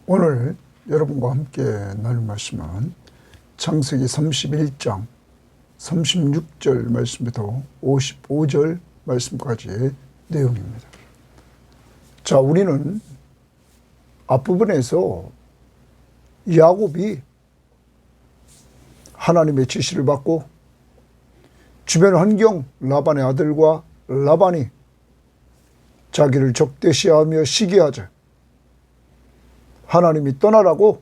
오늘 여러분과 함께 나눌 말씀은 창세기 31장 36절 말씀부터 55절 말씀까지의 내용입니다. 자, 우리는 앞부분에서 야곱이 하나님의 지시를 받고 주변 환경 라반의 아들과 라반이 자기를 적대시하며 시기하자 하나님이 떠나라고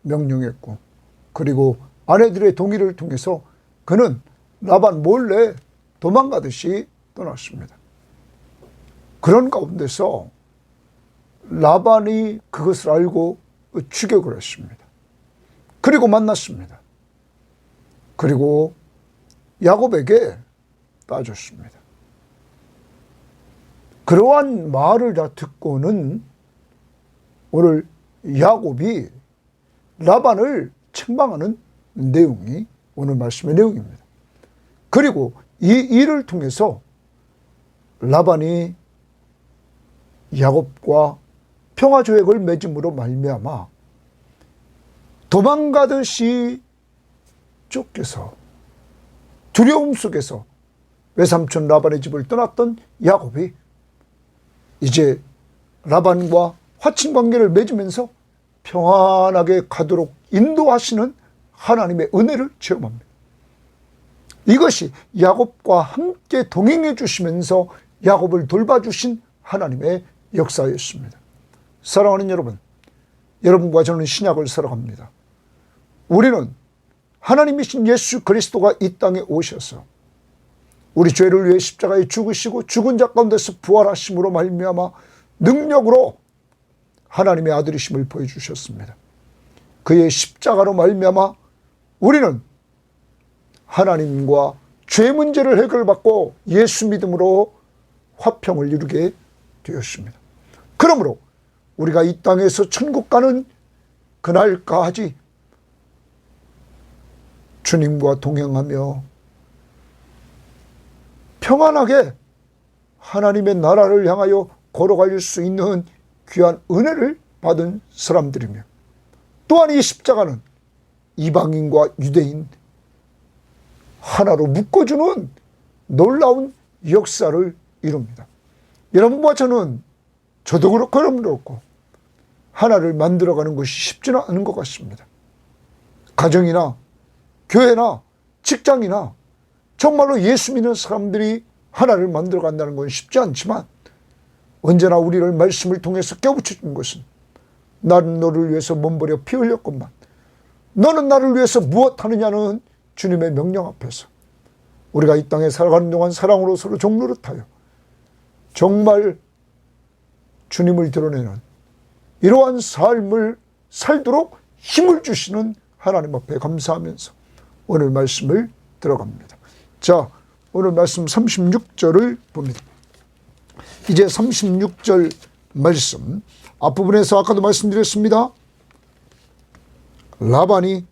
명령했고, 그리고 아내들의 동의를 통해서 그는 라반 몰래 도망가듯이 떠났습니다. 그런 가운데서 라반이 그것을 알고 추격을 했습니다. 그리고 만났습니다. 그리고 야곱에게 따졌습니다. 그러한 말을 다 듣고는 오늘 야곱이 라반을 책망하는 내용이 오늘 말씀의 내용입니다. 그리고 이 일을 통해서 라반이 야곱과 평화조약을 맺음으로 말미암아 도망가듯이 쫓겨서 두려움 속에서 외삼촌 라반의 집을 떠났던 야곱이 이제 라반과 화친관계를 맺으면서 평안하게 가도록 인도하시는 하나님의 은혜를 체험합니다. 이것이 야곱과 함께 동행해 주시면서 야곱을 돌봐주신 하나님의 역사였습니다. 사랑하는 여러분, 여러분과 저는 신약을 살아갑니다. 우리는 하나님이신 예수 그리스도가 이 땅에 오셔서 우리 죄를 위해 십자가에 죽으시고 죽은 자 가운데서 부활하심으로 말미암아 능력으로 하나님의 아들이심을 보여주셨습니다. 그의 십자가로 말미암아 우리는 하나님과 죄 문제를 해결받고 예수 믿음으로 화평을 이루게 되었습니다. 그러므로 우리가 이 땅에서 천국 가는 그날까지 주님과 동행하며 평안하게 하나님의 나라를 향하여 걸어갈 수 있는 귀한 은혜를 받은 사람들이며, 또한 이 십자가는 이방인과 유대인 하나로 묶어주는 놀라운 역사를 이룹니다. 여러분과 저는, 저도 그렇고 여러분도 그렇고 하나를 만들어가는 것이 쉽지는 않은 것 같습니다. 가정이나 교회나 직장이나 정말로 예수 믿는 사람들이 하나를 만들어간다는 건 쉽지 않지만, 언제나 우리를 말씀을 통해서 깨우쳐 준 것은 나는 너를 위해서 몸부려 피 흘렸건만 너는 나를 위해서 무엇하느냐는 주님의 명령 앞에서 우리가 이 땅에 살아가는 동안 사랑으로 서로 종노릇하여 정말 주님을 드러내는 이러한 삶을 살도록 힘을 주시는 하나님 앞에 감사하면서 오늘 말씀을 들어갑니다. 자, 오늘 말씀 36절을 봅니다. 이제 36절 말씀 앞부분에서 아까도 말씀드렸습니다. 라반이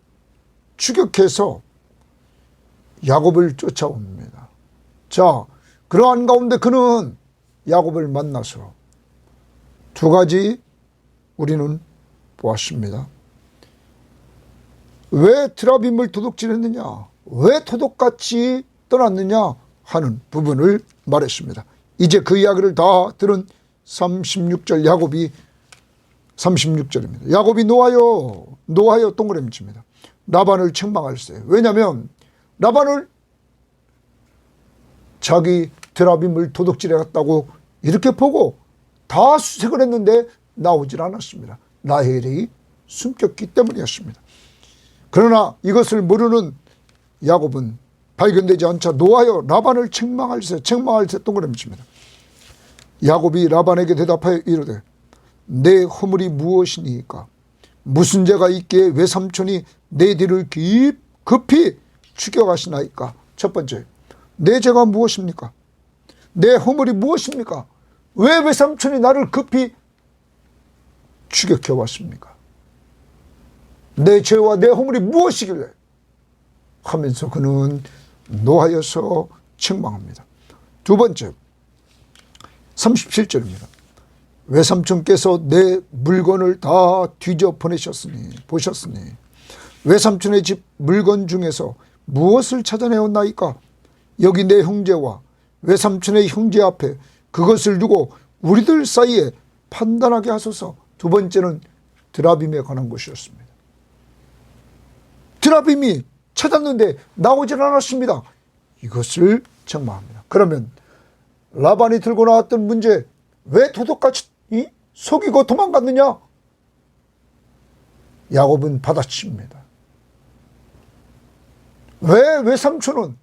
추격해서 야곱을 쫓아옵니다. 자, 그러한 가운데 그는 야곱을 만나서 두 가지 우리는 보았습니다. 왜 트라빔을 도둑질했느냐, 왜 도둑같이 떠났느냐 하는 부분을 말했습니다. 이제 그 이야기를 다 들은 36절 야곱이 36절입니다. 야곱이 노하여 동그라미 칩니다. 라반을 책망할세. 왜냐하면 라반을 자기 드라빔을 도둑질해 갔다고 이렇게 보고 다 수색을 했는데 나오질 않았습니다. 라헬이 숨겼기 때문이었습니다. 그러나 이것을 모르는 야곱은 발견되지 않자 노하여 라반을 책망할세 동그라미 칩니다. 야곱이 라반에게 대답하여 이르되 내 허물이 무엇이니까? 무슨 죄가 있기에 외삼촌이 내 뒤를 급히 추격하시나이까? 첫 번째, 내 죄가 무엇입니까? 내 허물이 무엇입니까? 왜 외삼촌이 나를 급히 추격해 왔습니까? 내 죄와 내 허물이 무엇이길래? 하면서 그는 노하여서 책망합니다. 두 번째, 37절입니다. 외삼촌께서 내 물건을 다 뒤져 보셨으니 외삼촌의 집 물건 중에서 무엇을 찾아내었나이까? 여기 내 형제와 외삼촌의 형제 앞에 그것을 두고 우리들 사이에 판단하게 하소서. 두 번째는 드라빔에 관한 것이었습니다. 드라빔이 찾았는데 나오질 않았습니다. 이것을 책망합니다. 그러면 라반이 들고 나왔던 문제, 왜 도둑같이 속이고 도망갔느냐? 야곱은 받아칩니다. 왜 외삼촌은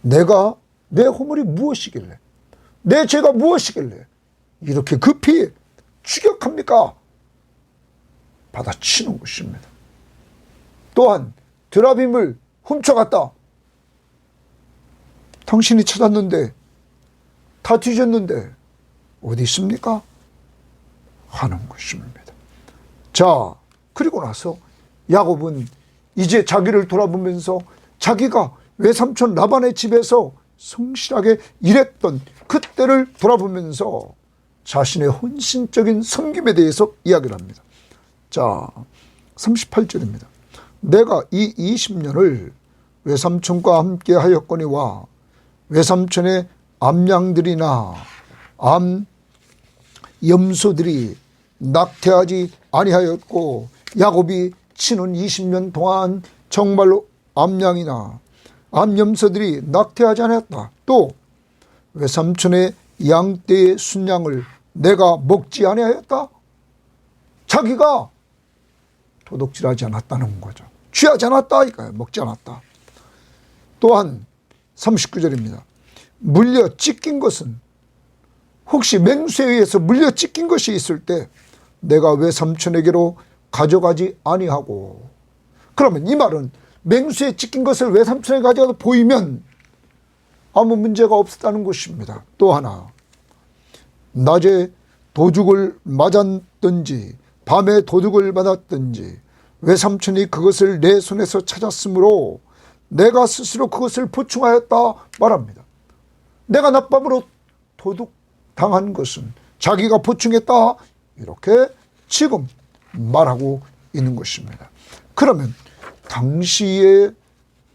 내 허물이 무엇이길래, 내 죄가 무엇이길래 이렇게 급히 추격합니까? 받아치는 것입니다. 또한 드라빔을 훔쳐갔다. 당신이 찾았는데, 다 뒤졌는데 어디 있습니까? 하는 것입니다. 자, 그리고 나서 야곱은 이제 자기를 돌아보면서 자기가 외삼촌 라반의 집에서 성실하게 일했던 그때를 돌아보면서 자신의 헌신적인 섬김에 대해서 이야기를 합니다. 자, 38절입니다. 내가 이 20년을 외삼촌과 함께 하였거니와 외삼촌의 암양들이나 암염소들이 낙태하지 아니하였고 야곱이 치는 20년 동안 정말로 암양이나 암염소들이 낙태하지 않았다. 또 외삼촌의 양떼의 순양을 내가 먹지 아니하였다. 자기가 도둑질하지 않았다는 거죠. 취하지 않았다. 이거예요. 먹지 않았다. 또한 39절입니다. 물려 찢긴 것은, 혹시 맹수에 의해서 물려 찢긴 것이 있을 때 내가 외삼촌에게로 가져가지 아니하고, 그러면 이 말은 맹수에 찢긴 것을 외삼촌에게 가져가도 보이면 아무 문제가 없었다는 것입니다. 또 하나, 낮에 도둑을 맞았든지 밤에 도둑을 맞았든지 외삼촌이 그것을 내 손에서 찾았으므로 내가 스스로 그것을 보충하였다 말합니다. 내가 낮밤으로 도둑당한 것은 자기가 보충했다, 이렇게 지금 말하고 있는 것입니다. 그러면 당시의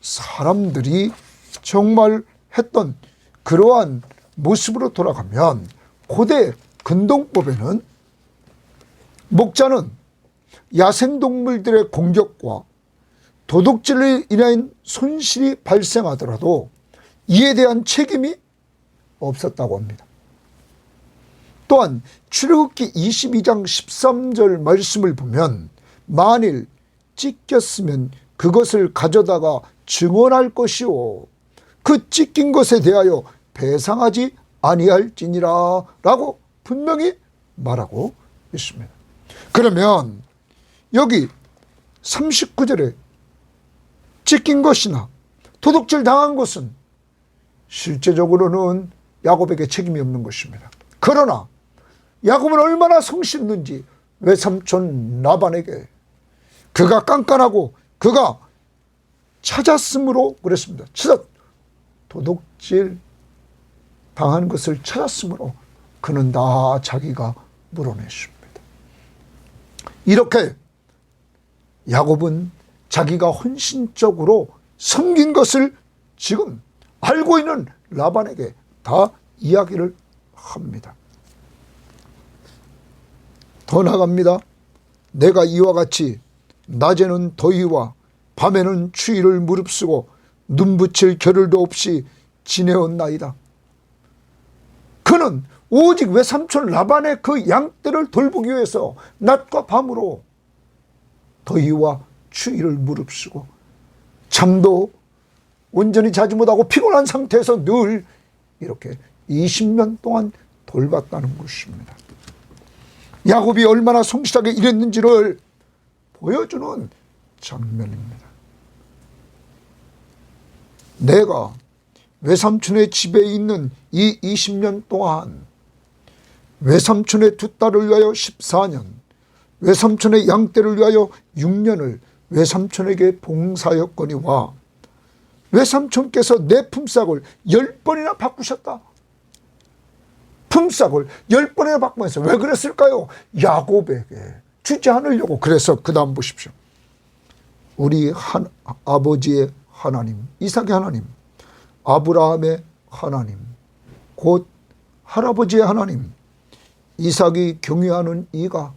사람들이 정말 했던 그러한 모습으로 돌아가면 고대 근동법에는 목자는 야생동물들의 공격과 도둑질로 인한 손실이 발생하더라도 이에 대한 책임이 없었다고 합니다. 또한 출애굽기 22장 13절 말씀을 보면 만일 찢겼으면 그것을 가져다가 증언할 것이요 그 찢긴 것에 대하여 배상하지 아니할지니라 라고 분명히 말하고 있습니다. 그러면 여기 39절에 찢긴 것이나 도둑질 당한 것은 실제적으로는 야곱에게 책임이 없는 것입니다. 그러나 야곱은 얼마나 성실했는지 외삼촌 라반에게 그가 깐깐하고 그가 찾았으므로 그랬습니다. 도둑질 당한 것을 찾았으므로 그는 다 자기가 물어냈습니다. 이렇게 야곱은 자기가 헌신적으로 섬긴 것을 지금 알고 있는 라반에게 다 이야기를 합니다. 더 나아갑니다. 내가 이와 같이 낮에는 더위와 밤에는 추위를 무릅쓰고 눈붙일 겨를도 없이 지내었나이다. 그는 오직 외삼촌 라반의 그 양떼를 돌보기 위해서 낮과 밤으로 더위와 추위를 무릅쓰고 잠도 온전히 자지 못하고 피곤한 상태에서 늘 이렇게 20년 동안 돌봤다는 것입니다. 야곱이 얼마나 성실하게 일했는지를 보여주는 장면입니다. 내가 외삼촌의 집에 있는 이 20년 동안 외삼촌의 두 딸을 위하여 14년, 외삼촌의 양떼를 위하여 6년을 외삼촌에게 봉사하였거니와 외삼촌께서 내 품삯을 10번이나 바꾸셨다. 품삯을 10번이나 바꾸면서 왜 그랬을까요? 야곱에게 주지 않으려고. 그래서 그 다음 보십시오. 우리 아버지의 하나님, 이삭의 하나님, 아브라함의 하나님, 곧 할아버지의 하나님, 이삭이 경외하는 이가,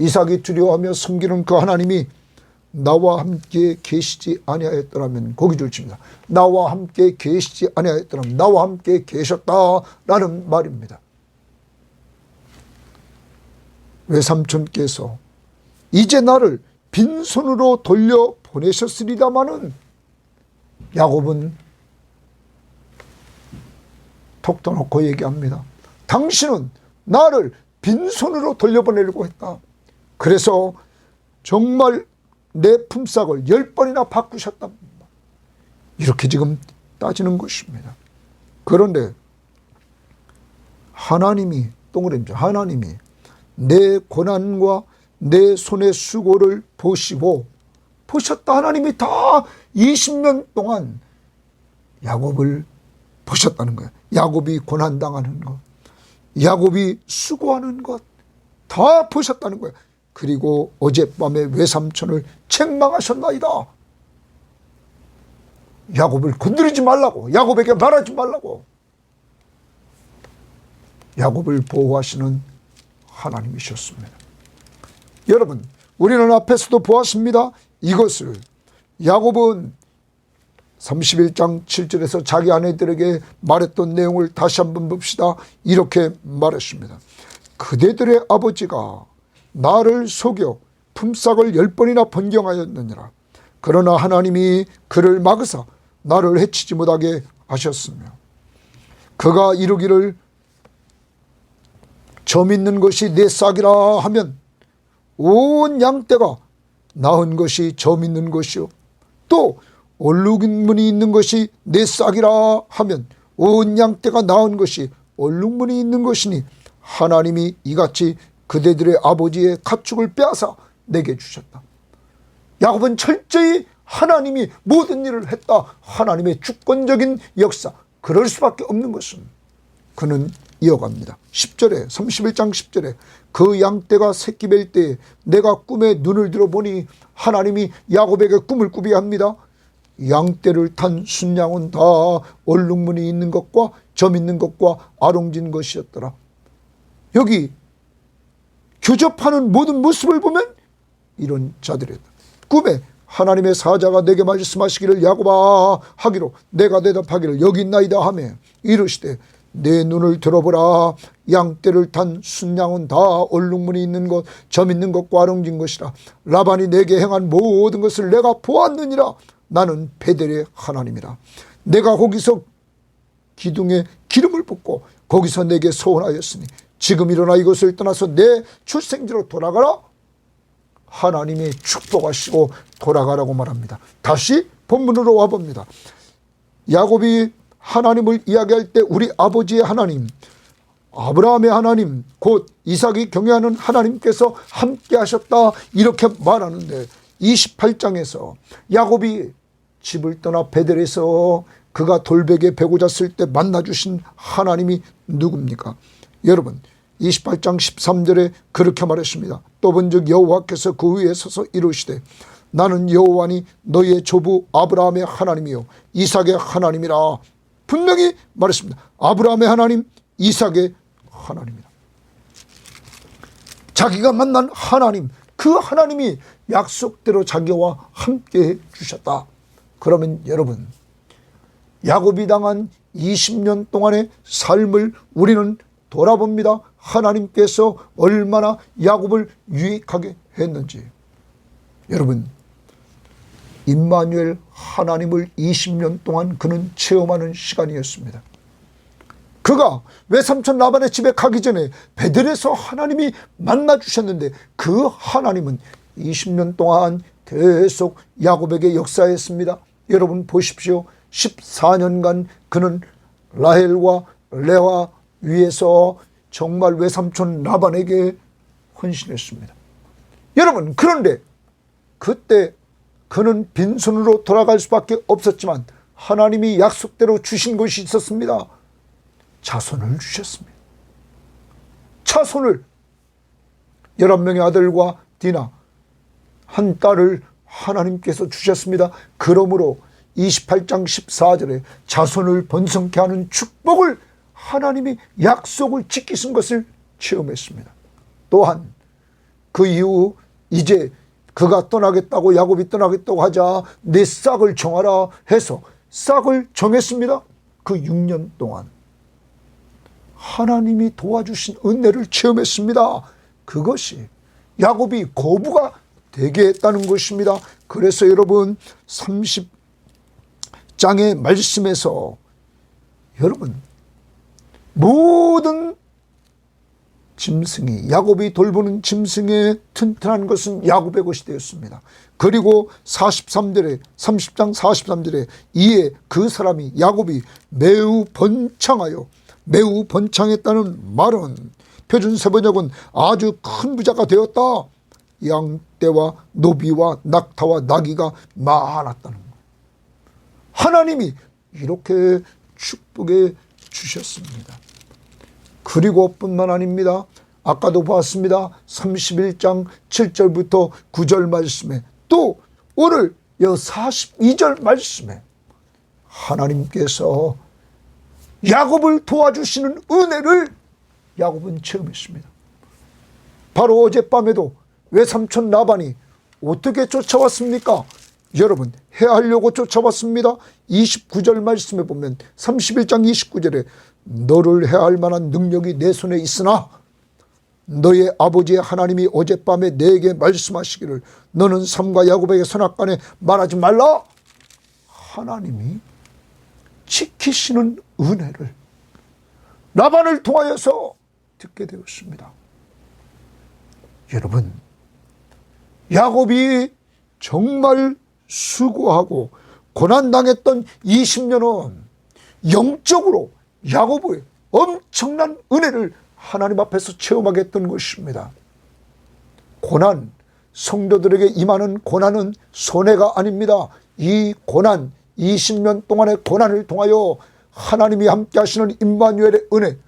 이삭이 두려워하며 섬기는 그 하나님이 나와 함께 계시지 아니하였더라면, 고기 줄칩니다. 나와 함께 계시지 아니하였더라면, 나와 함께 계셨다라는 말입니다. 외삼촌께서 이제 나를 빈손으로 돌려보내셨으리다마는, 야곱은 톡 터놓고 얘기합니다. 당신은 나를 빈손으로 돌려보내려고 했다. 그래서 정말 내 품삯을 10번이나 바꾸셨답니다. 이렇게 지금 따지는 것입니다. 그런데 하나님이, 동그라미죠. 하나님이 내 고난과 내 손의 수고를 보셨다. 하나님이 다 20년 동안 야곱을 보셨다는 거예요. 야곱이 고난당하는 것, 야곱이 수고하는 것 다 보셨다는 거예요. 그리고 어젯밤에 외삼촌을 책망하셨나이다. 야곱을 건드리지 말라고, 야곱에게 말하지 말라고. 야곱을 보호하시는 하나님이셨습니다. 여러분, 우리는 앞에서도 보았습니다. 이것을 야곱은 31장 7절에서 자기 아내들에게 말했던 내용을 다시 한번 봅시다. 이렇게 말했습니다. 그대들의 아버지가 나를 속여 품삯을 10번이나 변경하였느니라. 그러나 하나님이 그를 막으사 나를 해치지 못하게 하셨으며, 그가 이르기를 점 있는 것이 내 싹이라 하면 온 양떼가 낳은 것이 점 있는 것이요, 또 얼룩무늬 있는 것이 내 싹이라 하면 온 양떼가 낳은 것이 얼룩무늬 있는 것이니, 하나님이 이같이 그대들의 아버지의 가축을 빼앗아 내게 주셨다. 야곱은 철저히 하나님이 모든 일을 했다. 하나님의 주권적인 역사. 그럴 수밖에 없는 것은, 그는 이어갑니다. 10절에, 31장 10절에 그 양떼가 새끼 뵐 때에 내가 꿈에 눈을 들어보니, 하나님이 야곱에게 꿈을 꾸게 합니다. 양떼를 탄 순양은 다 얼룩무늬 있는 것과 점 있는 것과 아롱진 것이었더라. 여기 교접하는 모든 모습을 보면 이런 자들이었다. 꿈에 하나님의 사자가 내게 말씀하시기를 야곱아 하기로, 내가 대답하기를 여기 있나이다 하며 이르시되, 내 눈을 들어보라. 양떼를 탄 순양은 다 얼룩무늬 있는 것, 점 있는 것과 아롱진 것이라. 라반이 내게 행한 모든 것을 내가 보았느니라. 나는 베델의 하나님이라. 내가 거기서 기둥에 기름을 붓고 거기서 내게 소원하였으니, 지금 일어나 이것을 떠나서 내 출생지로 돌아가라. 하나님이 축복하시고 돌아가라고 말합니다. 다시 본문으로 와봅니다. 야곱이 하나님을 이야기할 때 우리 아버지의 하나님, 아브라함의 하나님, 곧 이삭이 경외하는 하나님께서 함께 하셨다, 이렇게 말하는데, 28장에서 야곱이 집을 떠나 베델에서 그가 돌베개에 베고 잤을 때 만나주신 하나님이 누굽니까? 여러분, 28장 13절에 그렇게 말했습니다. 또 본즉 여호와께서 그 위에 서서 이르시되, 나는 여호와니 너희의 조부 아브라함의 하나님이요 이삭의 하나님이라. 분명히 말했습니다. 아브라함의 하나님, 이삭의 하나님이다. 자기가 만난 하나님, 그 하나님이 약속대로 자기와 함께 해 주셨다. 그러면 여러분, 야곱이 당한 20년 동안의 삶을 우리는 돌아봅니다. 하나님께서 얼마나 야곱을 유익하게 했는지. 여러분, 임마누엘 하나님을 20년 동안 그는 체험하는 시간이었습니다. 그가 외삼촌 라반의 집에 가기 전에 베델에서 하나님이 만나주셨는데, 그 하나님은 20년 동안 계속 야곱에게 역사했습니다. 여러분 보십시오. 14년간 그는 라헬과 레아 위에서 정말 외삼촌 라반에게 헌신했습니다. 여러분, 그런데 그때 그는 빈손으로 돌아갈 수밖에 없었지만 하나님이 약속대로 주신 것이 있었습니다. 자손을 주셨습니다. 자손을 11명의 아들과 디나 한 딸을 하나님께서 주셨습니다. 그러므로 28장 14절에 자손을 번성케 하는 축복을 하나님이 약속을 지키신 것을 체험했습니다. 또한 그 이후 이제 그가 떠나겠다고, 야곱이 떠나겠다고 하자 내 싹을 정하라 해서 싹을 정했습니다. 그 6년 동안 하나님이 도와주신 은혜를 체험했습니다. 그것이 야곱이 거부가 되게 했다는 것입니다. 그래서 여러분 30장의 말씀에서 여러분 모든 짐승이, 야곱이 돌보는 짐승의 튼튼한 것은 야곱의 것이 되었습니다. 그리고 30장 43절에 이에 그 사람이 야곱이 매우 번창했다는 말은 표준 세번역은 아주 큰 부자가 되었다. 양떼와 노비와 낙타와 나귀가 많았다는 거예요. 하나님이 이렇게 축복해 주셨습니다. 그리고 뿐만 아닙니다. 아까도 봤습니다. 31장 7절부터 9절 말씀에 또 오늘 42절 말씀에 하나님께서 야곱을 도와주시는 은혜를 야곱은 체험했습니다. 바로 어젯밤에도 외삼촌 라반이 어떻게 쫓아왔습니까? 여러분, 해하려고 쫓아왔습니다. 29절 말씀에 보면 31장 29절에 너를 해할 만한 능력이 내 손에 있으나 너의 아버지의 하나님이 어젯밤에 내게 말씀하시기를 너는 삼가 야곱에게 선악간에 말하지 말라. 하나님이 지키시는 은혜를 라반을 통하여서 듣게 되었습니다. 여러분, 야곱이 정말 수고하고 고난당했던 20년은 영적으로 야곱의 엄청난 은혜를 하나님 앞에서 체험하게 했던 것입니다. 고난, 성도들에게 임하는 고난은 손해가 아닙니다. 이 고난, 20년 동안의 고난을 통하여 하나님이 함께 하시는 임마누엘의 은혜,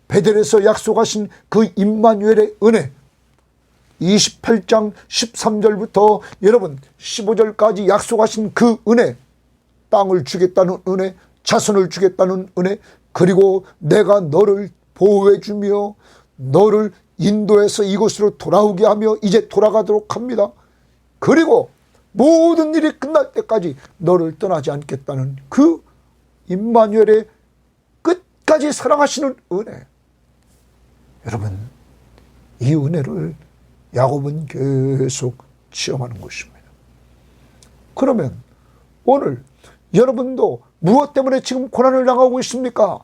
베델에서 약속하신 그 임마누엘의 은혜, 28장 13절부터 여러분 15절까지 약속하신 그 은혜, 땅을 주겠다는 은혜, 자손을 주겠다는 은혜, 그리고 내가 너를 보호해 주며 너를 인도해서 이곳으로 돌아오게 하며 이제 돌아가도록 합니다. 그리고 모든 일이 끝날 때까지 너를 떠나지 않겠다는 그 임마누엘의 끝까지 사랑하시는 은혜. 여러분, 이 은혜를 야곱은 계속 체험하는 것입니다. 그러면 오늘 여러분도 무엇 때문에 지금 고난을 당하고 있습니까?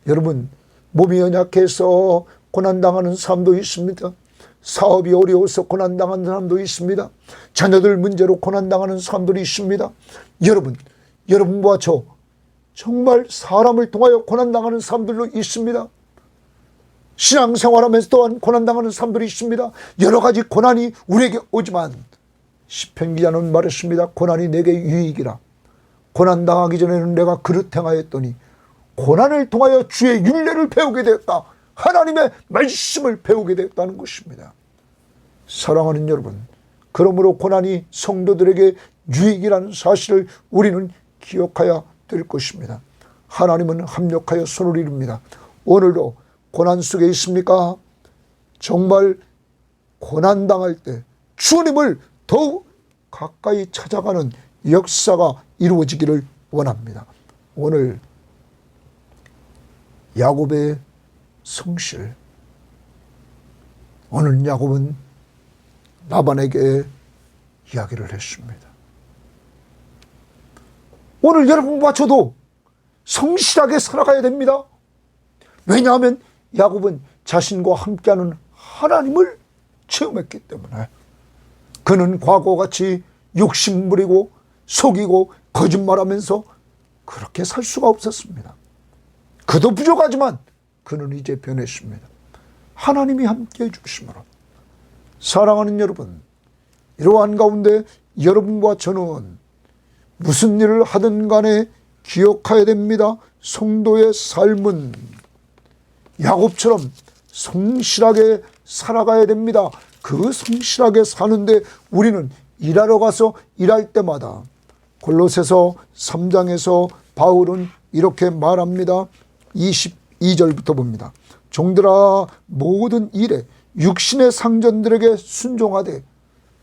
여러분, 몸이 연약해서 고난당하는 사람도 있습니다. 사업이 어려워서 고난당하는 사람도 있습니다. 자녀들 문제로 고난당하는 사람들이 있습니다. 여러분과 저 정말 사람을 통하여 고난당하는 사람들도 있습니다. 신앙생활하면서 또한 고난당하는 사람들이 있습니다. 여러 가지 고난이 우리에게 오지만 시편 기자는 말했습니다. 고난이 내게 유익이라. 고난당하기 전에는 내가 그릇 행하였더니 고난을 통하여 주의 율례를 배우게 되었다. 하나님의 말씀을 배우게 되었다는 것입니다. 사랑하는 여러분, 그러므로 고난이 성도들에게 유익이라는 사실을 우리는 기억해야 될 것입니다. 하나님은 합력하여 손을 이룹니다. 오늘도 고난 속에 있습니까? 정말 고난당할 때 주님을 더욱 가까이 찾아가는 역사가 이루어지기를 원합니다. 오늘 야곱의 성실, 오늘 야곱은 라반에게 이야기를 했습니다. 오늘 여러분과 저도 성실하게 살아가야 됩니다. 왜냐하면 야곱은 자신과 함께하는 하나님을 체험했기 때문에 그는 과거같이 욕심부리고 속이고 거짓말하면서 그렇게 살 수가 없었습니다. 그도 부족하지만 그는 이제 변했습니다. 하나님이 함께해 주심으로. 사랑하는 여러분, 이러한 가운데 여러분과 저는 무슨 일을 하든 간에 기억해야 됩니다. 성도의 삶은 야곱처럼 성실하게 살아가야 됩니다. 그 성실하게 사는데 우리는 일하러 가서 일할 때마다 골로새서 3장에서 바울은 이렇게 말합니다. 22절부터 봅니다. 종들아 모든 일에 육신의 상전들에게 순종하되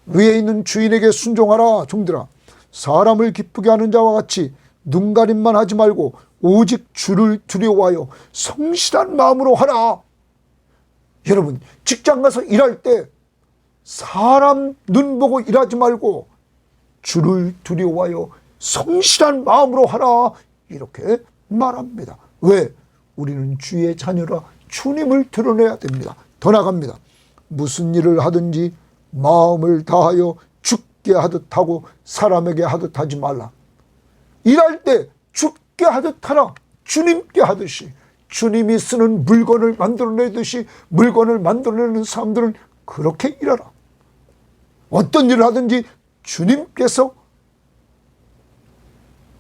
위에 있는 주인에게 순종하라. 종들아 사람을 기쁘게 하는 자와 같이 눈가림만 하지 말고 오직 주를 두려워하여 성실한 마음으로 하라. 여러분 직장 가서 일할 때 사람 눈 보고 일하지 말고 주를 두려워하여 성실한 마음으로 하라. 이렇게 말합니다. 왜? 우리는 주의 자녀라 주님을 드러내야 됩니다. 더 나갑니다. 무슨 일을 하든지 마음을 다하여 죽게 하듯 하고 사람에게 하듯 하지 말라. 일할 때 죽게 하듯 하라. 주님께 하듯이 주님이 쓰는 물건을 만들어내듯이 물건을 만들어내는 사람들은 그렇게 일하라. 어떤 일을 하든지 주님께서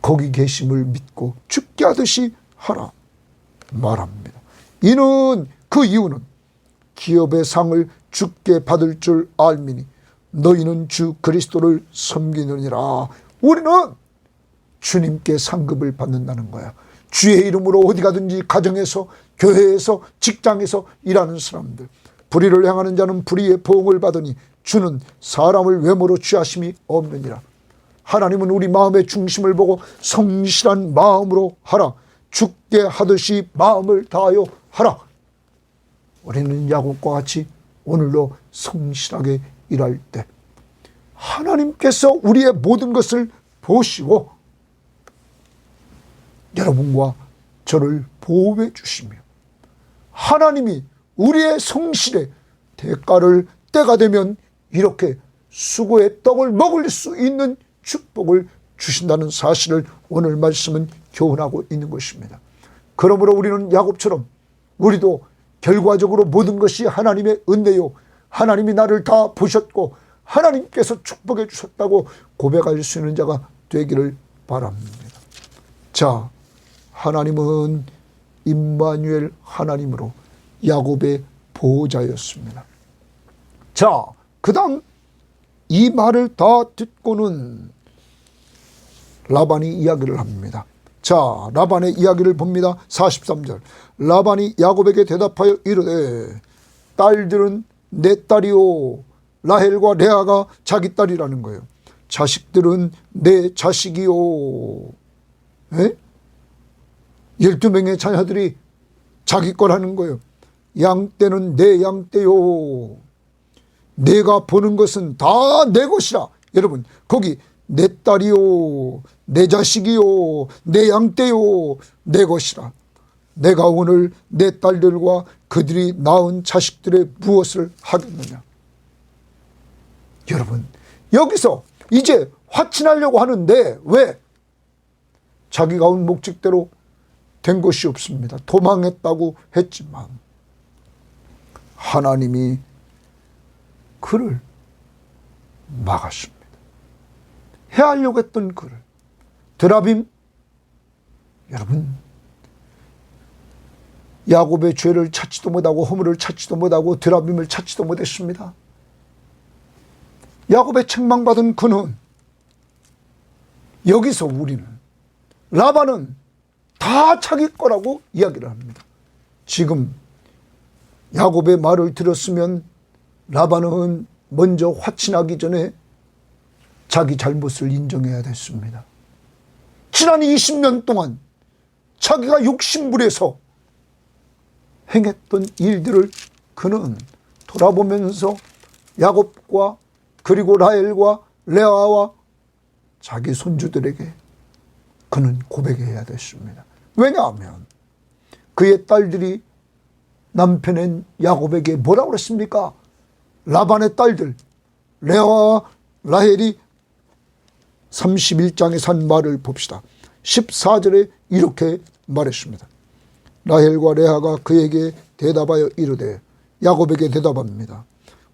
거기 계심을 믿고 죽게 하듯이 하라 말합니다. 이는 그 이유는 기업의 상을 주께 받을 줄 알미니 너희는 주 그리스도를 섬기느니라. 우리는 주님께 상급을 받는다는 거야. 주의 이름으로 어디 가든지 가정에서 교회에서 직장에서 일하는 사람들 불의를 행하는 자는 불의의 보응을 받으니 주는 사람을 외모로 취하심이 없느니라. 하나님은 우리 마음의 중심을 보고 성실한 마음으로 하라. 죽게 하듯이 마음을 다하여 하라. 우리는 야곱과 같이 오늘도 성실하게 일할 때 하나님께서 우리의 모든 것을 보시고 여러분과 저를 보호해 주시며 하나님이 우리의 성실의 대가를 때가 되면 이렇게 수고의 떡을 먹을 수 있는 축복을 주신다는 사실을 오늘 말씀은 교훈하고 있는 것입니다. 그러므로 우리는 야곱처럼 우리도 결과적으로 모든 것이 하나님의 은혜요 하나님이 나를 다 보셨고 하나님께서 축복해 주셨다고 고백할 수 있는 자가 되기를 바랍니다. 자, 하나님은 임마누엘 하나님으로 야곱의 보호자였습니다. 자, 그 다음 이 말을 다 듣고는 라반이 이야기를 합니다. 자, 라반의 이야기를 봅니다. 43절. 라반이 야곱에게 대답하여 이르되 딸들은 내 딸이요 라헬과 레아가 자기 딸이라는 거예요. 자식들은 내 자식이요. 12명의 자녀들이 자기 거라는 거예요. 양떼는 내 양떼요. 내가 보는 것은 다 내 것이라. 여러분 거기 내 딸이요 내 자식이요 내 양떼요 내 것이라. 내가 오늘 내 딸들과 그들이 낳은 자식들의 무엇을 하겠느냐. 여러분 여기서 이제 화친하려고 하는데 왜? 자기가 온 목적대로 된 것이 없습니다. 도망했다고 했지만 하나님이 그를 막았습니다. 해하려고 했던 그를. 드라빔, 여러분 야곱의 죄를 찾지도 못하고 허물을 찾지도 못하고 드라빔을 찾지도 못했습니다. 야곱의 책망받은 그는 여기서 우리는 라반은 다 자기 거라고 이야기를 합니다. 지금 야곱의 말을 들었으면 라반은 먼저 화친하기 전에 자기 잘못을 인정해야 됐습니다. 지난 20년 동안 자기가 욕심부려서 행했던 일들을 그는 돌아보면서 야곱과 그리고 라헬과 레아와 자기 손주들에게 그는 고백해야 됐습니다. 왜냐하면 그의 딸들이 남편인 야곱에게 뭐라고 그랬습니까? 라반의 딸들 레아와 라헬이 31장에 한 말을 봅시다. 14절에 이렇게 말했습니다. 라헬과 레아가 그에게 대답하여 이르되 야곱에게 대답합니다.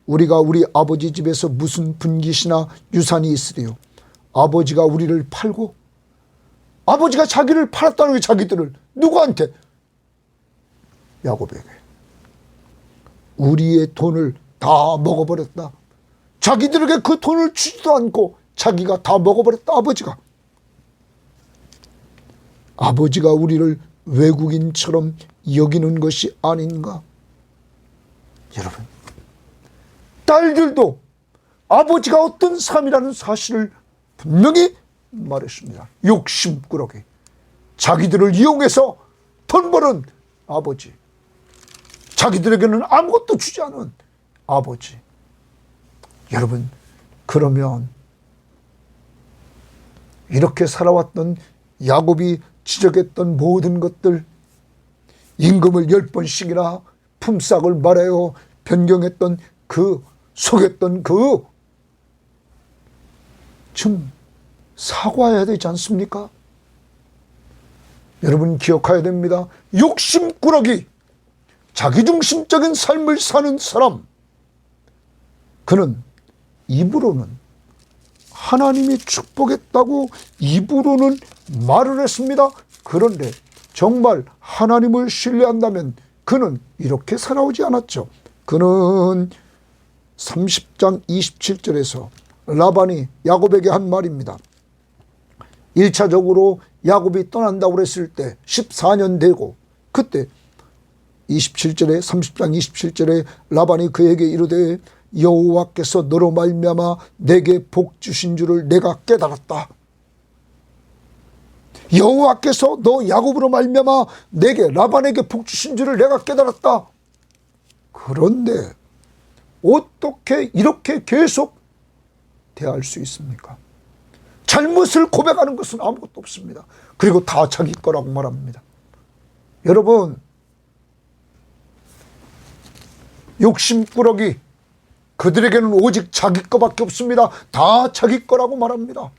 우리가 우리 아버지 집에서 무슨 분깃이나 유산이 있으리요. 아버지가 우리를 팔고 아버지가 자기를 팔았다는 게 자기들을 누구한테? 야곱에게. 우리의 돈을 다 먹어버렸다. 자기들에게 그 돈을 주지도 않고 자기가 다 먹어버렸다. 아버지가 우리를 외국인처럼 여기는 것이 아닌가. 여러분, 딸들도 아버지가 어떤 삶이라는 사실을 분명히 말했습니다. 욕심꾸러기, 자기들을 이용해서 돈 버는 아버지, 자기들에게는 아무것도 주지 않은 아버지. 여러분, 그러면 이렇게 살아왔던 야곱이 지적했던 모든 것들, 임금을 10번씩이나 품삯을 말하여 변경했던 속였던 좀 사과해야 되지 않습니까? 여러분, 기억해야 됩니다. 욕심꾸러기, 자기중심적인 삶을 사는 사람, 그는 입으로는 하나님이 축복했다고 입으로는 말을 했습니다. 그런데 정말 하나님을 신뢰한다면 그는 이렇게 살아오지 않았죠. 그는 30장 27절에서 라반이 야곱에게 한 말입니다. 1차적으로 야곱이 떠난다고 그랬을 때 14년 되고, 그때 27절에 30장 27절에 라반이 그에게 이르되 여호와께서 너로 말미암아 내게 복 주신 줄을 내가 깨달았다. 여호와께서 너 야곱으로 말미암아 내게, 라반에게 복 주신 줄을 내가 깨달았다. 그런데 어떻게 이렇게 계속 대할 수 있습니까? 잘못을 고백하는 것은 아무것도 없습니다. 그리고 다 자기 거라고 말합니다. 여러분, 욕심꾸러기, 그들에게는 오직 자기 거밖에 없습니다. 다 자기 거라고 말합니다.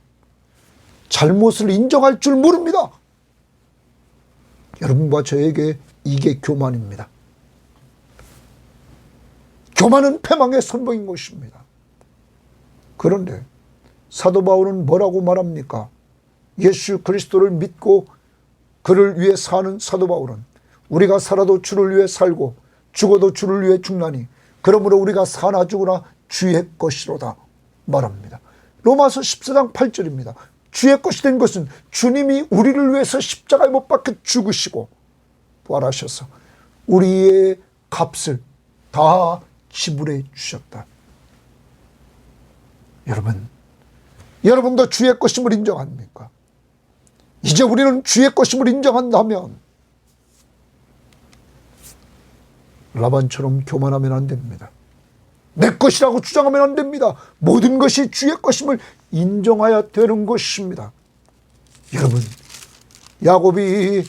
잘못을 인정할 줄 모릅니다. 여러분과 저에게 이게 교만입니다. 교만은 패망의 선봉인 것입니다. 그런데 사도 바울은 뭐라고 말합니까? 예수 그리스도를 믿고 그를 위해 사는 사도 바울은 우리가 살아도 주를 위해 살고 죽어도 주를 위해 죽나니 그러므로 우리가 사나 죽으나 주의 것이로다 말합니다. 로마서 14장 8절입니다. 주의 것이 된 것은 주님이 우리를 위해서 십자가에 못 박혀 죽으시고 부활하셔서 우리의 값을 다 지불해 주셨다. 여러분도 주의 것임을 인정합니까? 이제 우리는 주의 것임을 인정한다면 라반처럼 교만하면 안 됩니다. 내 것이라고 주장하면 안 됩니다. 모든 것이 주의 것임을 인정해야 되는 것입니다. 여러분, 야곱이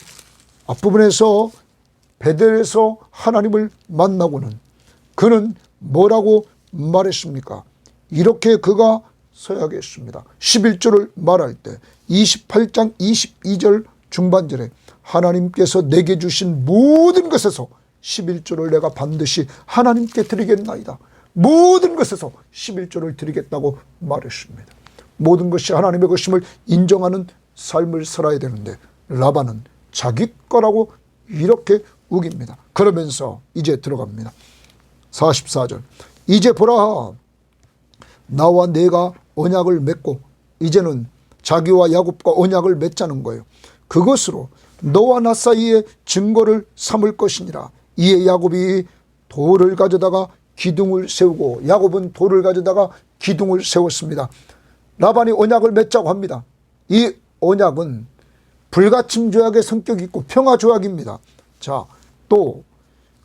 앞부분에서 베델에서 하나님을 만나고는 그는 뭐라고 말했습니까? 이렇게 그가 서야겠습니다. 11절을 말할 때 28장 22절 중반절에 하나님께서 내게 주신 모든 것에서 11조를 내가 반드시 하나님께 드리겠나이다. 모든 것에서 11조를 드리겠다고 말했습니다. 모든 것이 하나님의 것임을 인정하는 삶을 살아야 되는데 라반은 자기 거라고 이렇게 우깁니다. 그러면서 이제 들어갑니다. 44절, 이제 보라, 나와 내가 언약을 맺고, 이제는 자기와 야곱과 언약을 맺자는 거예요. 그것으로 너와 나 사이에 증거를 삼을 것이니라. 이에 야곱이 돌을 가져다가 기둥을 세우고, 야곱은 돌을 가져다가 기둥을 세웠습니다. 라반이 언약을 맺자고 합니다. 이 언약은 불가침 조약의 성격이 있고 평화 조약입니다. 자, 또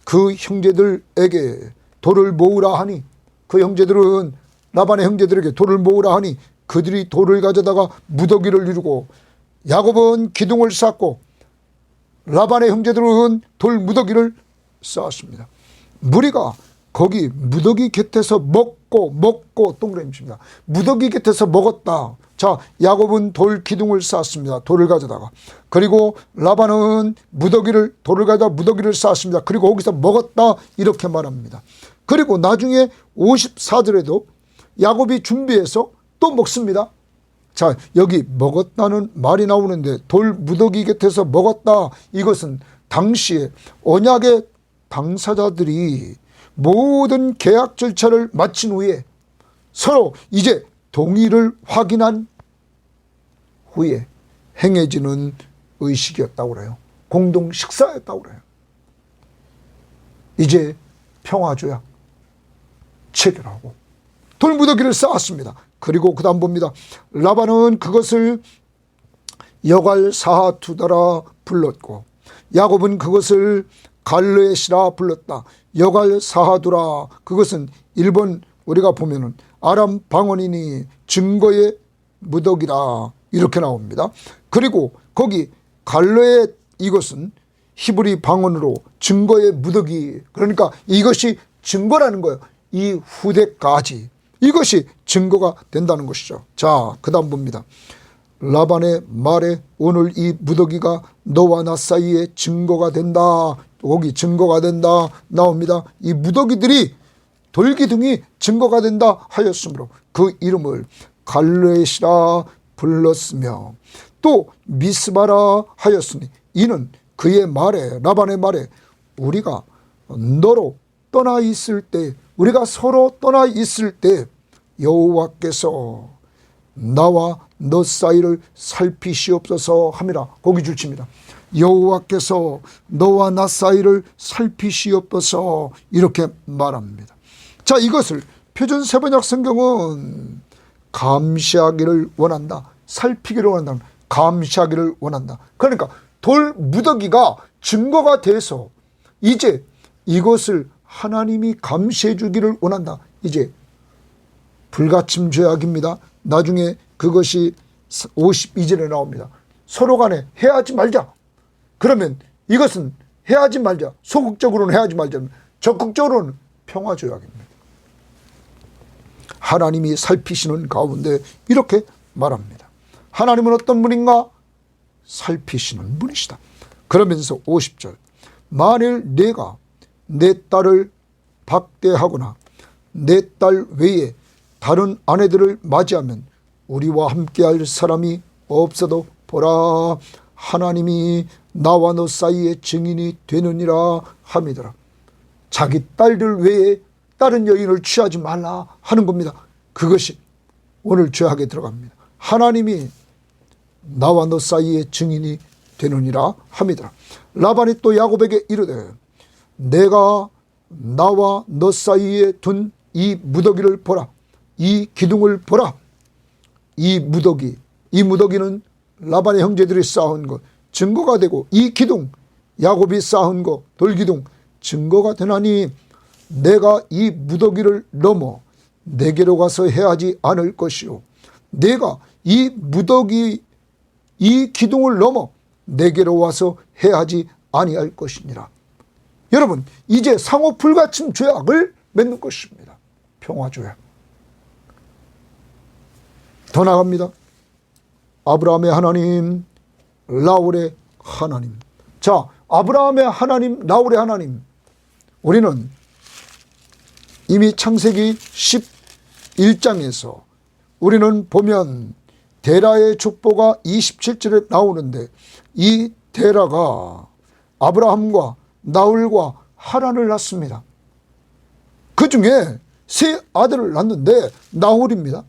그 형제들에게 돌을 모으라 하니, 그 형제들은 라반의 형제들에게 돌을 모으라 하니 그들이 돌을 가져다가 무더기를 이루고, 야곱은 기둥을 쌓고 라반의 형제들은 돌 무더기를 쌓았습니다. 무리가 거기 무더기 곁에서 먹고 동그라미입니다. 무더기 곁에서 먹었다. 자, 야곱은 돌 기둥을 쌓았습니다. 돌을 가져다가. 그리고 라반은 돌을 가져다 무더기를 쌓았습니다. 그리고 거기서 먹었다 이렇게 말합니다. 그리고 나중에 54절에도 야곱이 준비해서 또 먹습니다. 자, 여기 먹었다는 말이 나오는데 돌 무더기 곁에서 먹었다, 이것은 당시에 언약의 당사자들이 모든 계약 절차를 마친 후에 서로 이제 동의를 확인한 후에 행해지는 의식이었다고 그래요. 공동 식사였다고 그래요. 이제 평화조약 체결하고 돌무더기를 쌓았습니다. 그리고 그 다음 봅니다. 라반은 그것을 여갈사하두다라 불렀고 야곱은 그것을 갈르엣이라 불렀다. 여갈사하두라, 그것은 일본 우리가 보면은 아람 방언이니 증거의 무더기라 이렇게 나옵니다. 그리고 거기 갈르엣, 이것은 히브리 방언으로 증거의 무더기, 그러니까 이것이 증거라는 거예요. 이 후대까지 이것이 증거가 된다는 것이죠. 자, 그 다음 봅니다. 라반의 말에 오늘 이 무더기가 너와 나 사이에 증거가 된다. 거기 증거가 된다 나옵니다. 이 무더기들이 돌기둥이 증거가 된다 하였으므로 그 이름을 갈르엣이라 불렀으며 또 미스바라 하였으니 이는 그의 말에, 라반의 말에 우리가 너로 떠나 있을 때, 우리가 서로 떠나 있을 때 여호와께서 나와 너 사이를 살피시옵소서 함이라. 거기 줄칩니다. 여호와께서 너와 나 사이를 살피시옵소서 이렇게 말합니다. 자, 이것을 표준 세번역 성경은 감시하기를 원한다, 살피기를 원한다, 감시하기를 원한다. 그러니까 돌 무더기가 증거가 돼서 이제 이것을 하나님이 감시해 주기를 원한다. 이제 불가침 죄악입니다. 나중에 그것이 52절에 나옵니다. 서로 간에 해하지 말자. 그러면 이것은 해하지 말자, 소극적으로는 해하지 말자, 적극적으로는 평화조약입니다. 하나님이 살피시는 가운데 이렇게 말합니다. 하나님은 어떤 분인가? 살피시는 분이시다. 그러면서 50절, 만일 내가 내 딸을 박대하거나 내 딸 외에 다른 아내들을 맞이하면 우리와 함께할 사람이 없어도 보라, 하나님이 나와 너 사이의 증인이 되느니라 함이더라. 자기 딸들 외에 다른 여인을 취하지 말라 하는 겁니다. 그것이 오늘 죄악에 들어갑니다. 하나님이 나와 너 사이의 증인이 되느니라 함이더라. 라반이 또 야곱에게 이르되 내가 나와 너 사이에 둔 이 무더기를 보라. 이 기둥을 보라. 이 무더기는 라반의 형제들이 쌓은 것 증거가 되고, 이 기둥 야곱이 쌓은 것 돌기둥 증거가 되나니 내가 이 무더기를 넘어 내게로 가서 해하지 않을 것이요 내가 이 무더기 이 기둥을 넘어 내게로 와서 해하지 아니할 것이니라. 여러분, 이제 상호 불가침 죄악을 맺는 것입니다. 평화조약. 더 나갑니다. 아브라함의 하나님, 라울의 하나님. 자, 아브라함의 하나님, 라울의 하나님. 우리는 이미 창세기 11장에서 우리는 보면 데라의 족보가 27절에 나오는데, 이 데라가 아브라함과 나홀과 하란을 낳습니다. 그 중에 세 아들을 낳는데 나홀입니다.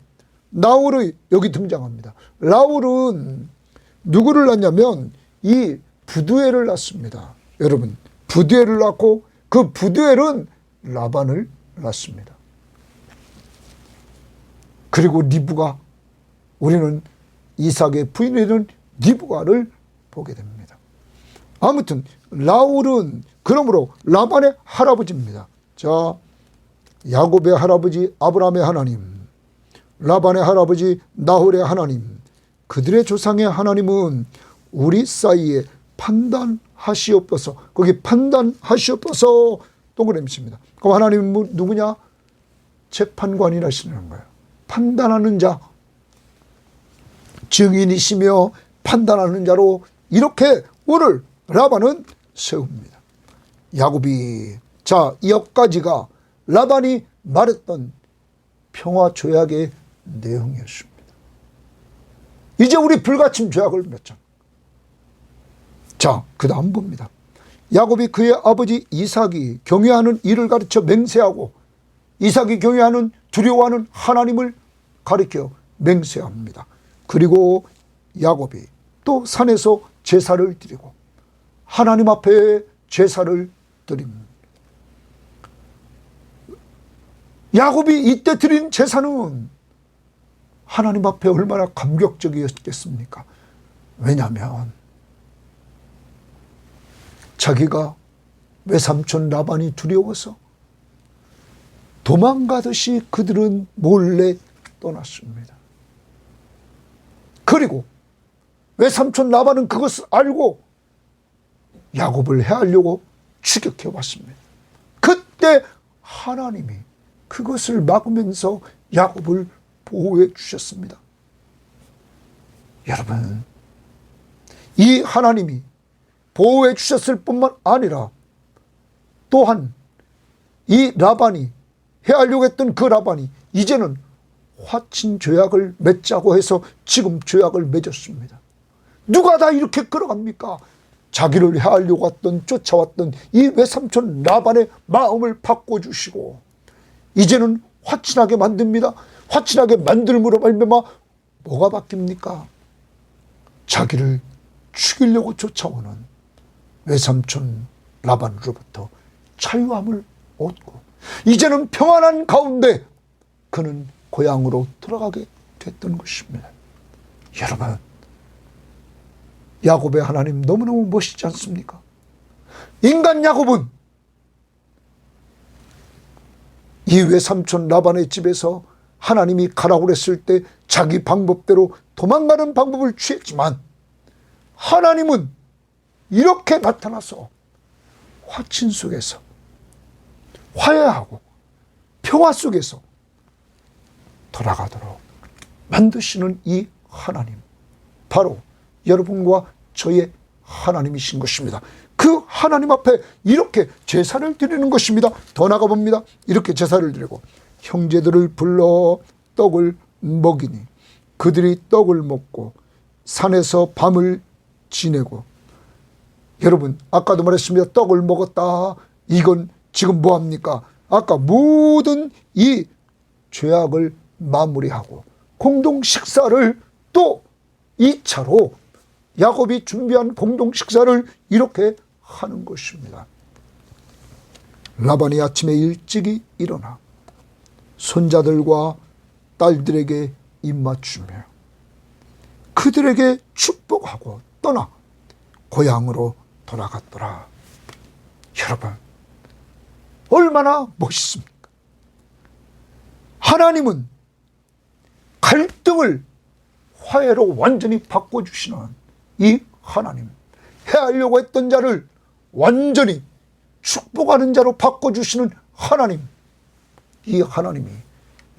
나홀이 여기 등장합니다. 라울은 누구를 낳냐면 이 부두엘을 낳습니다. 여러분, 부두엘을 낳고 그 부두엘은 라반을 낳습니다. 그리고 리브가, 우리는 이삭의 부인이던 리브가를 보게 됩니다. 아무튼 라울은 그러므로 라반의 할아버지입니다. 자, 야곱의 할아버지 아브라함의 하나님, 라반의 할아버지 나홀의 하나님, 그들의 조상의 하나님은 우리 사이에 판단하시옵소서. 거기 판단하시옵소서 동그라미입니다. 그럼 하나님은 누구냐? 재판관이라시는 거예요. 판단하는 자, 증인이시며 판단하는 자로 이렇게 오늘 라반은 세웁니다. 야곱이, 자, 여기까지가 라반이 말했던 평화조약의 내용이었습니다. 이제 우리 불가침 조약을 맺자. 자, 그 다음 봅니다. 야곱이 그의 아버지 이삭이 경외하는 일을 가르쳐 맹세하고 이삭이 경외하는 두려워하는 하나님을 가르쳐 맹세합니다. 그리고 야곱이 또 산에서 제사를 드리고 하나님 앞에 제사를 드립니다. 야곱이 이때 드린 제사는 하나님 앞에 얼마나 감격적이었겠습니까? 왜냐하면 자기가 외삼촌 라반이 두려워서 도망가듯이 그들은 몰래 떠났습니다. 그리고 외삼촌 라반은 그것을 알고 야곱을 해하려고 추격해 왔습니다. 그때 하나님이 그것을 막으면서 야곱을 보호해 주셨습니다. 여러분, 이 하나님이 보호해 주셨을 뿐만 아니라 또한 이 라반이 해하려고 했던 그 라반이 이제는 화친 조약을 맺자고 해서 지금 조약을 맺었습니다. 누가 다 이렇게 끌어갑니까? 자기를 해하려고 왔던 쫓아왔던 이 외삼촌 라반의 마음을 바꿔주시고 이제는 화친하게 만듭니다. 화친하게 만들므로 말미암아 뭐가 바뀝니까? 자기를 죽이려고 쫓아오는 외삼촌 라반으로부터 자유함을 얻고 이제는 평안한 가운데 그는 고향으로 돌아가게 됐던 것입니다. 여러분, 야곱의 하나님 너무너무 멋있지 않습니까? 인간 야곱은 이 외삼촌 라반의 집에서 하나님이 가라고 그랬을 때 자기 방법대로 도망가는 방법을 취했지만 하나님은 이렇게 나타나서 화친 속에서 화해하고 평화 속에서 돌아가도록 만드시는 이 하나님, 바로 여러분과 저의 하나님이신 것입니다. 그 하나님 앞에 이렇게 제사를 드리는 것입니다. 더 나가 봅니다. 이렇게 제사를 드리고 형제들을 불러 떡을 먹이니 그들이 떡을 먹고 산에서 밤을 지내고, 여러분 아까도 말했습니다. 떡을 먹었다. 이건 지금 뭐합니까? 아까 모든 이 죄악을 마무리하고 공동 식사를 또 2차로 야곱이 준비한 공동 식사를 이렇게 하는 것입니다. 라반이 아침에 일찍이 일어나 손자들과 딸들에게 입맞추며 그들에게 축복하고 떠나 고향으로 돌아갔더라. 여러분, 얼마나 멋있습니까? 하나님은 갈등을 화해로 완전히 바꿔주시는 이 하나님, 해하려고 했던 자를 완전히 축복하는 자로 바꿔주시는 하나님, 이 하나님이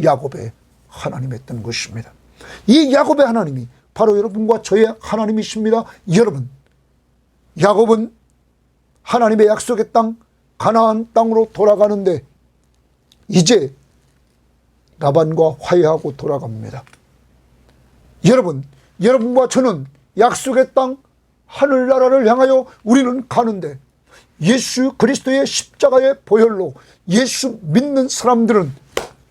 야곱의 하나님이었던 것입니다. 이 야곱의 하나님이 바로 여러분과 저의 하나님이십니다. 여러분, 야곱은 하나님의 약속의 땅 가나안 땅으로 돌아가는데 이제 라반과 화해하고 돌아갑니다. 여러분, 여러분과 저는 약속의 땅 하늘나라를 향하여 우리는 가는데 예수 그리스도의 십자가의 보혈로 예수 믿는 사람들은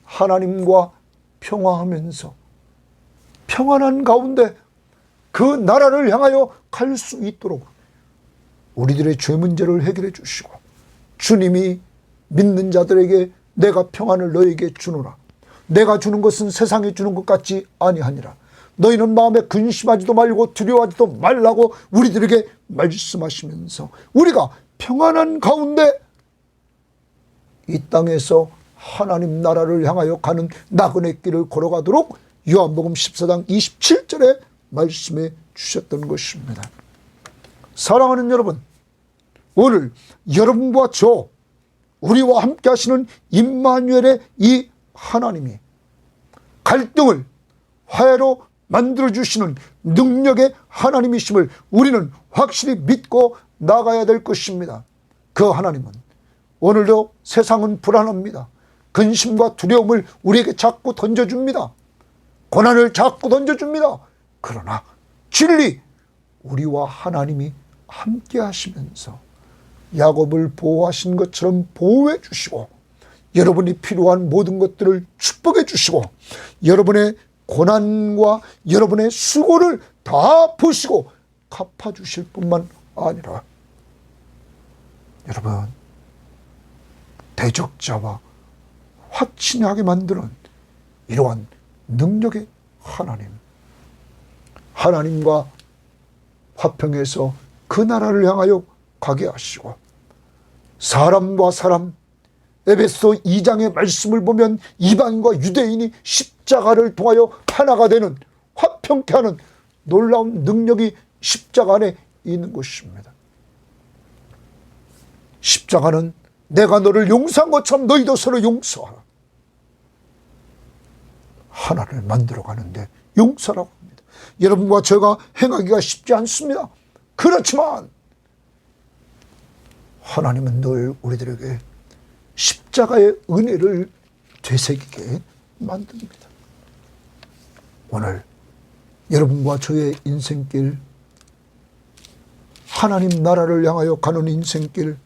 하나님과 평화하면서 평안한 가운데 그 나라를 향하여 갈 수 있도록 우리들의 죄 문제를 해결해 주시고, 주님이 믿는 자들에게 내가 평안을 너에게 주노라, 내가 주는 것은 세상이 주는 것 같지 아니하니라, 너희는 마음에 근심하지도 말고 두려워하지도 말라고 우리들에게 말씀하시면서 우리가 평안한 가운데 이 땅에서 하나님 나라를 향하여 가는 나그네 길을 걸어가도록 요한복음 14장 27절에 말씀해 주셨던 것입니다. 사랑하는 여러분, 오늘 여러분과 저, 우리와 함께 하시는 임마누엘의 이 하나님이 갈등을 화해로 만들어주시는 능력의 하나님이심을 우리는 확실히 믿고 나가야 될 것입니다. 그 하나님은 오늘도 세상은 불안합니다. 근심과 두려움을 우리에게 자꾸 던져줍니다. 고난을 자꾸 던져줍니다. 그러나 진리, 우리와 하나님이 함께 하시면서 야곱을 보호하신 것처럼 보호해 주시고, 여러분이 필요한 모든 것들을 축복해 주시고, 여러분의 고난과 여러분의 수고를 다 보시고 갚아주실 뿐만 아니라, 여러분, 대적자와 화친하게 만드는 이러한 능력의 하나님과 화평해서 그 나라를 향하여 가게 하시고, 사람과 사람, 에베소 2장의 말씀을 보면 이방인과 유대인이 십자가를 통하여 하나가 되는, 화평케 하는 놀라운 능력이 십자가 안에 있는 것입니다. 십자가는 내가 너를 용서한 것처럼 너희도 서로 용서하라. 하나를 만들어 가는데 용서라고 합니다. 여러분과 제가 행하기가 쉽지 않습니다. 그렇지만 하나님은 늘 우리들에게 십자가의 은혜를 되새기게 만듭니다. 오늘 여러분과 저의 인생길, 하나님 나라를 향하여 가는 인생길,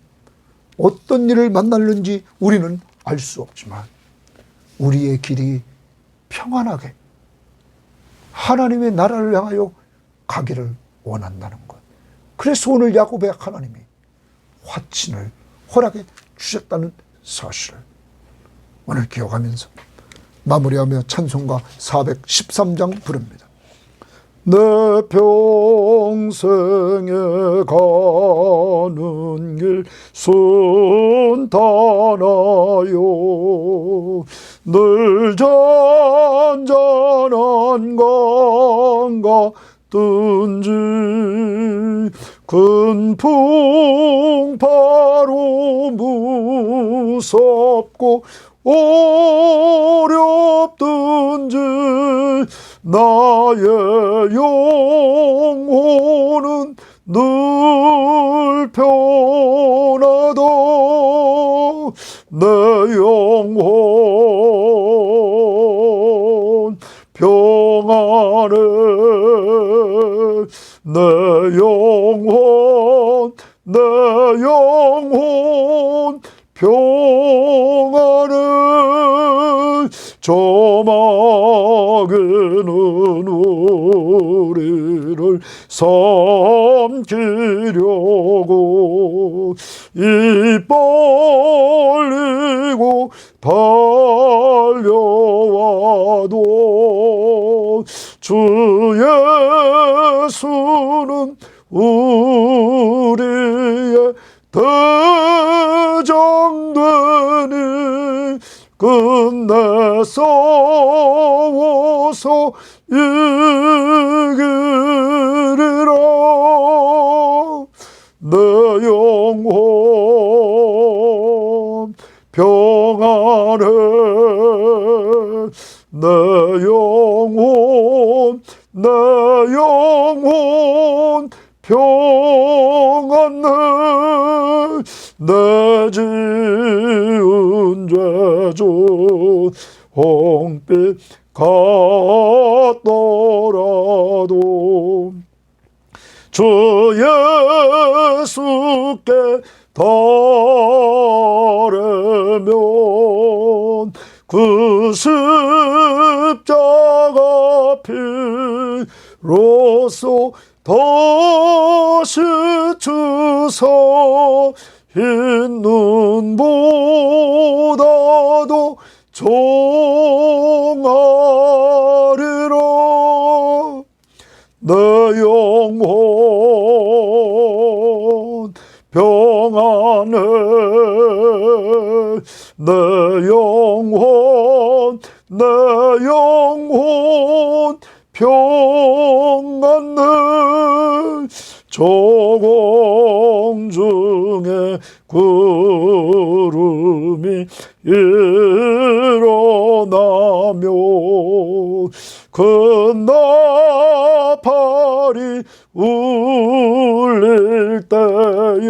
어떤 일을 만날는지 우리는 알 수 없지만 우리의 길이 평안하게 하나님의 나라를 향하여 가기를 원한다는 것. 그래서 오늘 야곱의 하나님이 화친을 허락해 주셨다는 사실을 오늘 기억하면서 마무리하며 찬송가 413장 부릅니다. 내 평생에 가는 길 순탄하여 늘 잔잔한 강 같든지 큰 풍파로 무섭고 어렵든지 나의 영혼은 늘 편하다. 내 영혼 평안해. 내 영혼 평안해. 저 마귀는 우리를 삼키려고 입 벌리고 달려와도 주 예수는 우리의 대장되니 끝내 싸워서 이기리라. 내 영혼 평안해. 내 영혼 평안해. 내 지은 죄도 홍빛 같더라도 주 예수께 따르면 그 십자가 피로써 다시 주사 흰 눈보다도 정하리라. 내 영혼 평안해. 내 영혼 평안해. 저 공중에 구름이 일어나며 큰 나팔이 울릴 때에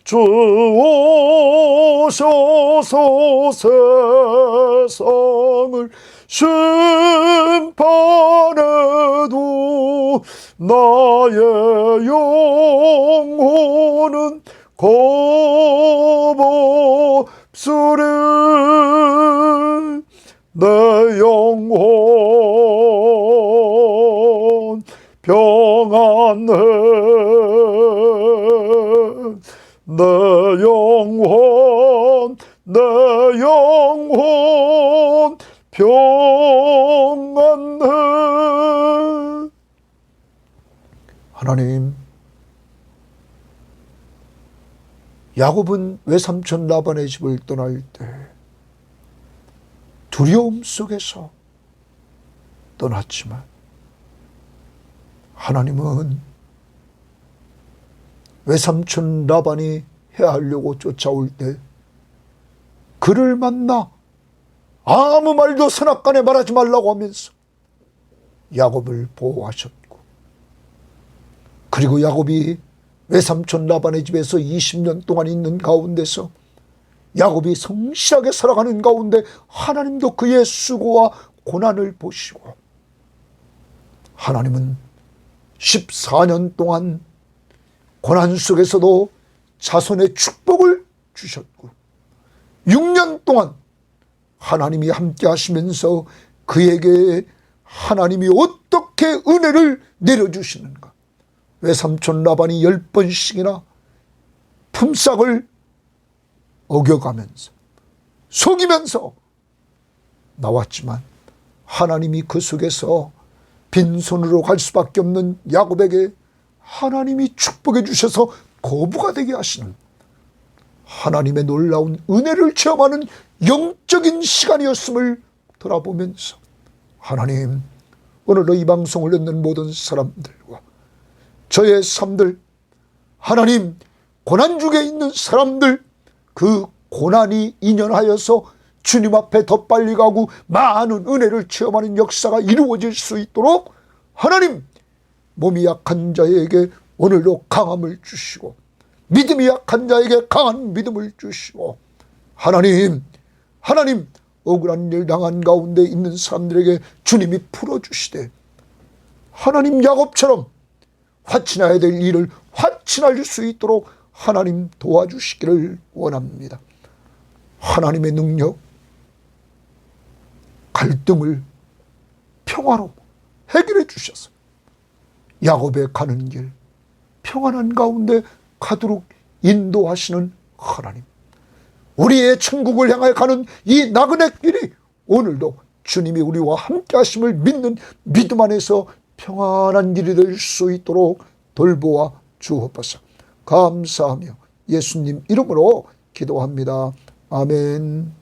주 오셔서 세상을 심판해도 나의 영혼은 겁없으리. 내 영혼 평안해. 내 영혼 평안해. 하나님, 야곱은 외삼촌 라반의 집을 떠날 때 두려움 속에서 떠났지만 하나님은 외삼촌 라반이 해하려고 쫓아올 때 그를 만나 아무 말도 선악간에 말하지 말라고 하면서 야곱을 보호하셨고, 그리고 야곱이 외삼촌 라반의 집에서 20년 동안 있는 가운데서 야곱이 성실하게 살아가는 가운데 하나님도 그의 수고와 고난을 보시고, 하나님은 14년 동안 고난 속에서도 자손의 축복을 주셨고, 6년 동안 하나님이 함께 하시면서 그에게 하나님이 어떻게 은혜를 내려주시는가. 외삼촌 라반이 10번씩이나 품삯을 어겨가면서 속이면서 나왔지만 하나님이 그 속에서 빈손으로 갈 수밖에 없는 야곱에게 하나님이 축복해 주셔서 거부가 되게 하시는 하나님의 놀라운 은혜를 체험하는 영적인 시간이었음을 돌아보면서, 하나님, 오늘도 이 방송을 듣는 모든 사람들과 저의 삶들, 하나님, 고난 중에 있는 사람들, 그 고난이 인연하여서 주님 앞에 더 빨리 가고 많은 은혜를 체험하는 역사가 이루어질 수 있도록 하나님, 몸이 약한 자에게 오늘도 강함을 주시고, 믿음이 약한 자에게 강한 믿음을 주시고, 하나님, 억울한 일 당한 가운데 있는 사람들에게 주님이 풀어주시되, 하나님, 야곱처럼 화친해야 될 일을 화친할 수 있도록 하나님 도와주시기를 원합니다. 하나님의 능력, 갈등을 평화로 해결해 주셔서 야곱의 가는 길 평안한 가운데 가도록 인도하시는 하나님, 우리의 천국을 향해 가는 이 나그네 길이 오늘도 주님이 우리와 함께 하심을 믿는 믿음 안에서 평안한 길이 될 수 있도록 돌보아 주옵소서. 감사하며 예수님 이름으로 기도합니다. 아멘.